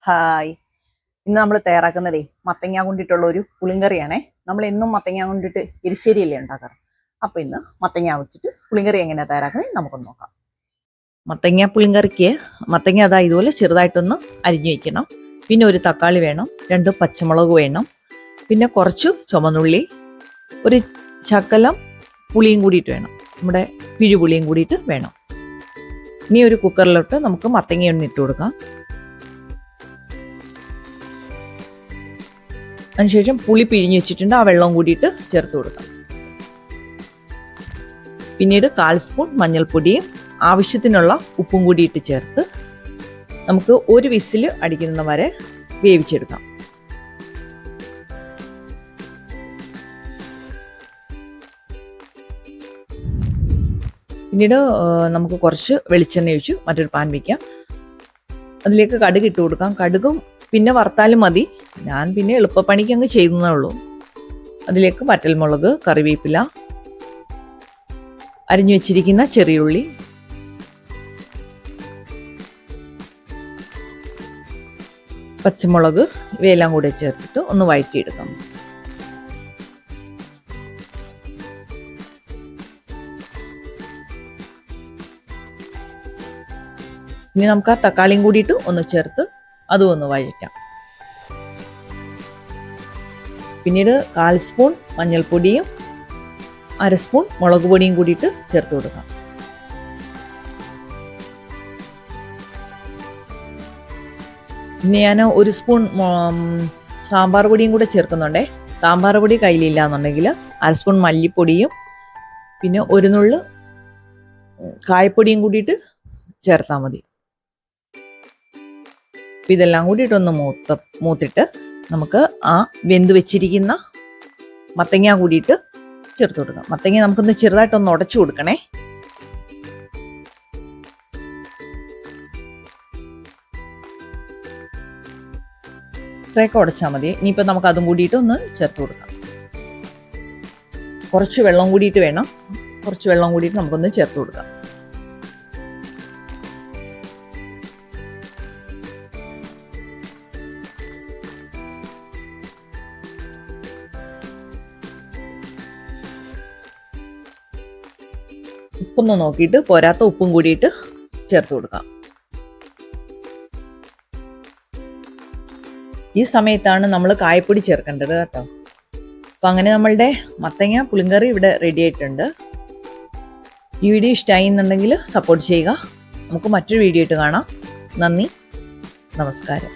Hi, ഇന്ന് നമ്മൾ തയ്യാറാക്കുന്നതേ മത്തങ്ങ കൊണ്ടിട്ടുള്ള ഒരു പുളിങ്കറിയാണേ. നമ്മൾ എന്നും മത്തങ്ങ കൊണ്ടിട്ട് എരിശ്ശേരിയല്ലേ ഉണ്ടാക്കാറ്. അപ്പോൾ ഇന്ന് മത്തങ്ങ വെച്ചിട്ട് പുളിങ്കറി എങ്ങനെയാണ് തയ്യാറാക്കുന്നത് നമുക്കൊന്ന് നോക്കാം. മത്തങ്ങ പുളിങ്കറിക്ക് മത്തങ്ങ അതാ ഇതുപോലെ ചെറുതായിട്ടൊന്ന് അരിഞ്ഞു വയ്ക്കണം. പിന്നെ ഒരു തക്കാളി വേണം, 2 പച്ചമുളക് വേണം, പിന്നെ കുറച്ച് ചുമന്നുള്ളി, ഒരു ശകലം പുളിയും കൂടിയിട്ട് വേണം, നമ്മുടെ പിഴുപുളിയും കൂടിയിട്ട് വേണം. ഇനി ഒരു കുക്കറിലോട്ട് നമുക്ക് മത്തങ്ങ ഒന്ന് ഇട്ട് കൊടുക്കാം. അതിനുശേഷം പുളി പിഴിഞ്ഞ് വെച്ചിട്ടുണ്ട്, ആ വെള്ളം കൂടിയിട്ട് ചേർത്ത് കൊടുക്കാം. പിന്നീട് 1/4 സ്പൂൺ മഞ്ഞൾപ്പൊടിയും ആവശ്യത്തിനുള്ള ഉപ്പും കൂടിയിട്ട് ചേർത്ത് നമുക്ക് ഒരു വിസിൽ അടിക്കുന്ന വരെ വേവിച്ചെടുക്കാം. പിന്നീട് നമുക്ക് കുറച്ച് വെളിച്ചെണ്ണ ഒഴിച്ച് മറ്റൊരു പാൻ വയ്ക്കാം. അതിലേക്ക് കടുക് ഇട്ട് കൊടുക്കാം. കടുകും പിന്നെ വറുത്താലും മതി, ഞാൻ പിന്നെ എളുപ്പപ്പണിക്ക് അങ്ങ് ചെയ്യുന്നേ ഉള്ളൂ. അതിലേക്ക് വറ്റൽമുളക്, കറിവേപ്പില, അരിഞ്ഞു വെച്ചിരിക്കുന്ന ചെറിയുള്ളി, പച്ചമുളക് ഇവയെല്ലാം കൂടെ ചേർത്തിട്ട് ഒന്ന് വഴറ്റിയെടുക്കാം. ഇനി നമുക്ക് ആ തക്കാളിയും കൂടിയിട്ട് ഒന്ന് ചേർത്ത് അതും ഒന്ന് വഴറ്റാം. പിന്നീട് 1/4 സ്പൂൺ മഞ്ഞൾപ്പൊടിയും 1/2 സ്പൂൺ മുളക് പൊടിയും കൂടിയിട്ട് ചേർത്ത് കൊടുക്കാം. പിന്നെ ഞാൻ 1 സ്പൂൺ സാമ്പാർ പൊടിയും കൂടെ ചേർക്കുന്നുണ്ടേ. സാമ്പാർ പൊടി കയ്യിലില്ല എന്നുണ്ടെങ്കിൽ 1/2 സ്പൂൺ മല്ലിപ്പൊടിയും പിന്നെ 1 നുള്ള് കായപ്പൊടിയും കൂടിയിട്ട് ചേർത്താൽ മതി. ഇതെല്ലാം കൂടിയിട്ടൊന്ന് മൂത്തിട്ട് നമുക്ക് ആ വെന്ത് വെച്ചിരിക്കുന്ന മത്തങ്ങ കൂടിയിട്ട് ചേർത്ത് കൊടുക്കാം. മത്തങ്ങ നമുക്കൊന്ന് ചെറുതായിട്ടൊന്ന് ഉടച്ചു കൊടുക്കണേ. ഇത്രയൊക്കെ ഉടച്ചാൽ മതി. ഇനിയിപ്പോൾ നമുക്ക് അതും കൂടിയിട്ട് ഒന്ന് ചേർത്ത് കൊടുക്കാം. കുറച്ച് വെള്ളം കൂടിയിട്ട് വേണം, കുറച്ച് വെള്ളം കൂടിയിട്ട് നമുക്കൊന്ന് ചേർത്ത് കൊടുക്കാം. ഉപ്പൊന്ന് നോക്കിയിട്ട് പോരാത്ത ഉപ്പും കൂടിയിട്ട് ചേർത്ത് കൊടുക്കാം. ഈ സമയത്താണ് നമ്മൾ കായപ്പൊടി ചേർക്കേണ്ടത് കേട്ടോ. അപ്പം അങ്ങനെ നമ്മളുടെ മത്തങ്ങ പുളിങ്കറി ഇവിടെ റെഡി ആയിട്ടുണ്ട്. ഈ വീഡിയോ ഇഷ്ടമായി എന്നുണ്ടെങ്കിൽ സപ്പോർട്ട് ചെയ്യുക. നമുക്ക് മറ്റൊരു വീഡിയോ ആയിട്ട് കാണാം. നന്ദി, നമസ്കാരം.